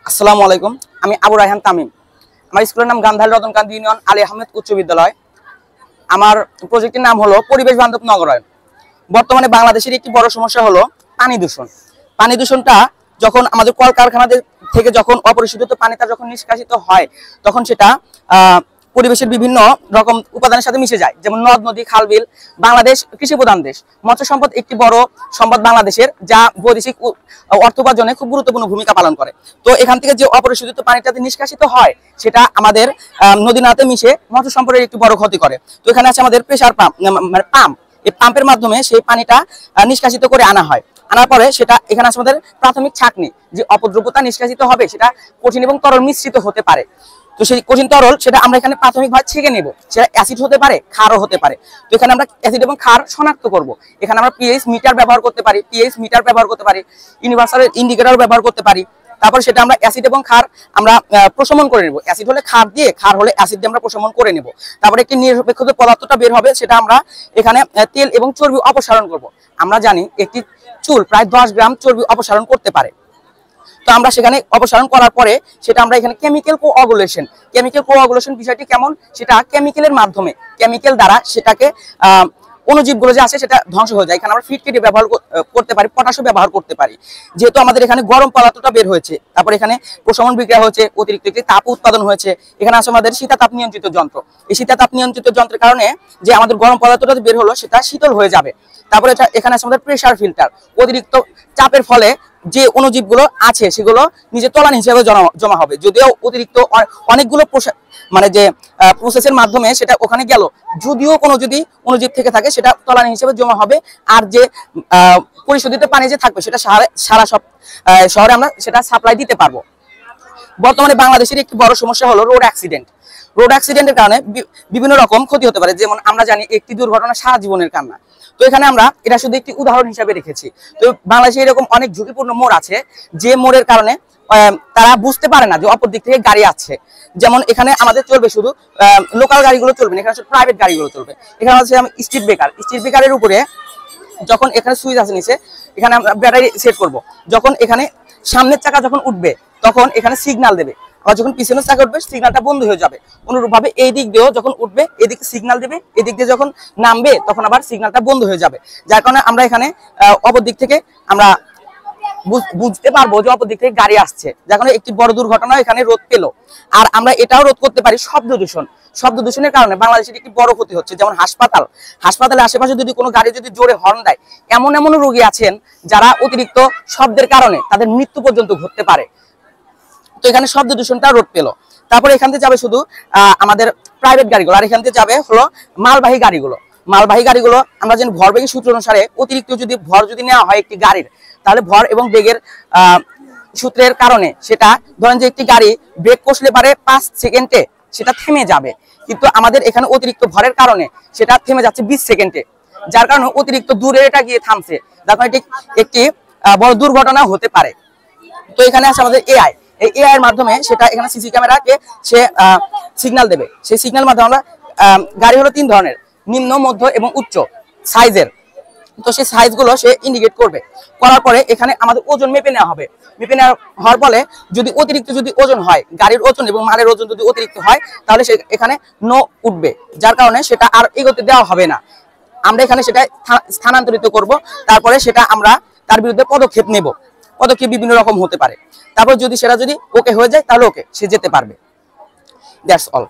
আসসালামু আলাইকুম। আমি আবু রায়হান তামিম। আমার স্কুলের নাম গান্ধারী রতনকান্দি ইউনিয়ন আলী আহমেদ উচ্চ বিদ্যালয়। আমার প্রজেক্টের নাম হলো পরিবেশ বান্ধব নগরায়ন। বর্তমানে বাংলাদেশের একটি বড় সমস্যা হলো পানি দূষণ। পানি দূষণটা যখন আমাদের কলকারখানাদের থেকে যখন অপরিশোধিত পানিটা যখন নিষ্কাশিত হয়, তখন সেটা পরিবেশের বিভিন্ন রকম উপাদানের সাথে মিশে যায়, যেমন নদ নদী খাল বিল। বাংলাদেশ কৃষি প্রধান দেশ, মৎস্য সম্পদ একটি বড় সম্পদ বাংলাদেশের, যা বৈদেশিক অর্থ উপার্জনে খুব গুরুত্বপূর্ণ ভূমিকা পালন করে। তো এখান থেকে যে অপরিশোধিত পানিটাতে নিষ্কাশিত হয়, সেটা আমাদের নদী নালাতে মিশে মৎস্য সম্পদের একটি বড় ক্ষতি করে। তো এখানে আছে আমাদের প্রেসার পাম্প, মানে পাম্প। এই পাম্পের মাধ্যমে সেই পানিটা নিষ্কাশিত করে আনা হয়। আনার পরে সেটা এখানে আছে আমাদের প্রাথমিক ছাঁকনি, যে অপদ্রব্যতা নিষ্কাশিত হবে সেটা কঠিন এবং তরল মিশ্রিত হতে পারে। তো সেই কঠিন তরল সেটা আমরা এখানে প্রাথমিকভাবে ছেঁকে নেব। সেটা অ্যাসিড হতে পারে, ক্ষারও হতে পারে। তো এখানে আমরা অ্যাসিড এবং ক্ষার শনাক্ত করব। এখানে আমরা পিএইচ মিটার ব্যবহার করতে পারি, ইউনিভার্সাল ইন্ডিকেটর ব্যবহার করতে পারি। তারপর সেটা আমরা অ্যাসিড এবং ক্ষার আমরা প্রশমন করে নেব। অ্যাসিড হলে ক্ষার দিয়ে, ক্ষার হলে অ্যাসিড দিয়ে আমরা প্রশমন করে নেব। তারপরে একটি নিরপেক্ষ পদার্থটা বের হবে, সেটা আমরা এখানে তেল এবং চর্বি অপসারণ করব। আমরা জানি একটি চুল প্রায় 10 গ্রাম চর্বি অপসারণ করতে পারে। তো আমরা সেখানে অপসারণ করার পরে সেটা আমরা এখানে কেমিক্যাল কোঅগুলেশন বিষয়টি কেমন, সেটা কেমিক্যালের মাধ্যমে, কেমিক্যাল দ্বারা সেটাকে অণুজীবগুলো যে আছে সেটা ধ্বংস হয়ে যায়। এখানে আমরা ফিটকিটি ব্যবহার করতে পারি, পটাশও ব্যবহার করতে পারি। যেহেতু আমাদের এখানে গরম পদার্থটা বের হয়েছে, তারপর এখানে প্রশমন বিক্রিয়া হয়েছে, অতিরিক্ত একটি তাপ উৎপাদন হয়েছে। এখানে আছে আমাদের শীতাতাপ নিয়ন্ত্রিত যন্ত্র। এই শীতাতাপ নিয়ন্ত্রিত যন্ত্রের কারণে যে আমাদের গরম পদার্থটা বের হলো সেটা শীতল হয়ে যাবে। তারপরে এখানে আছে আমাদের প্রেসার ফিল্টার। অতিরিক্ত চাপের ফলে যে অণুজীবগুলো আছে সেগুলো নিজে তলানি হিসেবে জমা হবে। যদিও অতিরিক্ত অনেকগুলো মানে যে প্রসেসের মাধ্যমে সেটা ওখানে গেল, যদিও কোনো যদি অণুজীব থেকে থাকে সেটা তলানি হিসেবে জমা হবে। আর যে পরিশোধিত পানি যে থাকবে সেটা সারা সব শহরে আমরা সেটা সাপ্লাই দিতে পারবো। বর্তমানে বাংলাদেশের একটি বড় সমস্যা হলো রোড অ্যাক্সিডেন্টের কারণে বিভিন্ন রকম ক্ষতি হতে পারে। যেমন আমরা জানি একটি দুর্ঘটনা সারা জীবনের কান্না। তো এখানে আমরা এটা শুধু একটি উদাহরণ হিসাবে রেখেছি। তো বাংলাদেশে এরকম অনেক ঝুঁকিপূর্ণ মোড় আছে, যে মোড়ের কারণে তারা বুঝতে পারে না যে অপর দিক থেকে গাড়ি আছে। যেমন এখানে আমাদের চলবে শুধু লোকাল গাড়িগুলো চলবে না, এখানে প্রাইভেট গাড়িগুলো চলবে। এখানে হচ্ছে স্ট্রিট ব্রেকারের উপরে যখন এখানে সুইচ আছে নিচে, এখানে আমরা ব্যাটারি সেট করব। যখন এখানে সামনের চাকা যখন উঠবে তখন এখানে সিগন্যাল দেবে, আবার যখন পিছনের চাকা উঠবে সিগন্যালটা বন্ধ হয়ে যাবে। অনুরূপভাবে এই দিক দিয়েও যখন উঠবে এদিকে সিগন্যাল দেবে, এদিক দিয়ে যখন নামবে তখন আবার সিগন্যালটা বন্ধ হয়ে যাবে। যার কারণে আমরা এখানে অপর দিক থেকে আমরা বুঝতে পারবো যে অপর দিক থেকে গাড়ি আসছে, যার কারণে একটি বড় দুর্ঘটনা এখানে রোধ পেল। আর আমরা এটাও রোধ করতে পারি শব্দ দূষণের কারণে বাংলাদেশের একটি বড় ক্ষতি হচ্ছে। যেমন হাসপাতালের আশেপাশে যদি কোনো গাড়ি যদি জোরে হর্ন দেয়, এমন রোগী আছেন যারা অতিরিক্ত শব্দের কারণে তাদের মৃত্যু পর্যন্ত ঘটতে পারে। তো এখানে শব্দ দূষণটা রোধ পেল। তারপরে এখান থেকে যাবে শুধু আমাদের প্রাইভেট গাড়িগুলো, আর এখান থেকে যাবে হলো মালবাহী গাড়িগুলো। আমরা যেন ভরবেগী সূত্র অনুসারে অতিরিক্ত যদি ভর যদি নেওয়া হয় একটি গাড়ির, তাহলে ভর এবং বেগের সূত্রের কারণে সেটা ধরেন যে একটি গাড়ি ব্রেক কষলে পারে 5 সেকেন্ডে সেটা থেমে যাবে, কিন্তু আমাদের এখানে অতিরিক্ত ভরের কারণে সেটা থেমে যাচ্ছে 20 সেকেন্ডে। যার কারণে অতিরিক্ত দূরে এটা গিয়ে থামছে, যার কারণে একটি বড় দুর্ঘটনা হতে পারে। তো এখানে আছে আমাদের এআই এর মাধ্যমে সেটা এখানে সিসি ক্যামেরাকে সে সিগন্যাল দেবে। সেই সিগন্যাল মাধ্যমে আমরা গাড়ি হলো 3 ধরনের, নিম্ন, মধ্য এবং উচ্চ সাইজের। তো সেই সাইজগুলো সে ইন্ডিকেট করবে। করার পরে এখানে আমাদের ওজন মেপে নেওয়া হবে। মেপে নেওয়া হওয়ার ফলে যদি অতিরিক্ত যদি ওজন হয়, গাড়ির ওজন এবং মালের ওজন যদি অতিরিক্ত হয়, তাহলে সে এখানে নো উঠবে, যার কারণে সেটা আর এগোতে দেওয়া হবে না। আমরা এখানে সেটা স্থানান্তরিত করব। তারপরে সেটা আমরা তার বিরুদ্ধে পদক্ষেপ নেব। পদক্ষেপ বিভিন্ন রকম হতে পারে। তারপর যদি সেটা যদি ওকে হয়ে যায় তাহলে ওকে সে যেতে পারবে। That's all.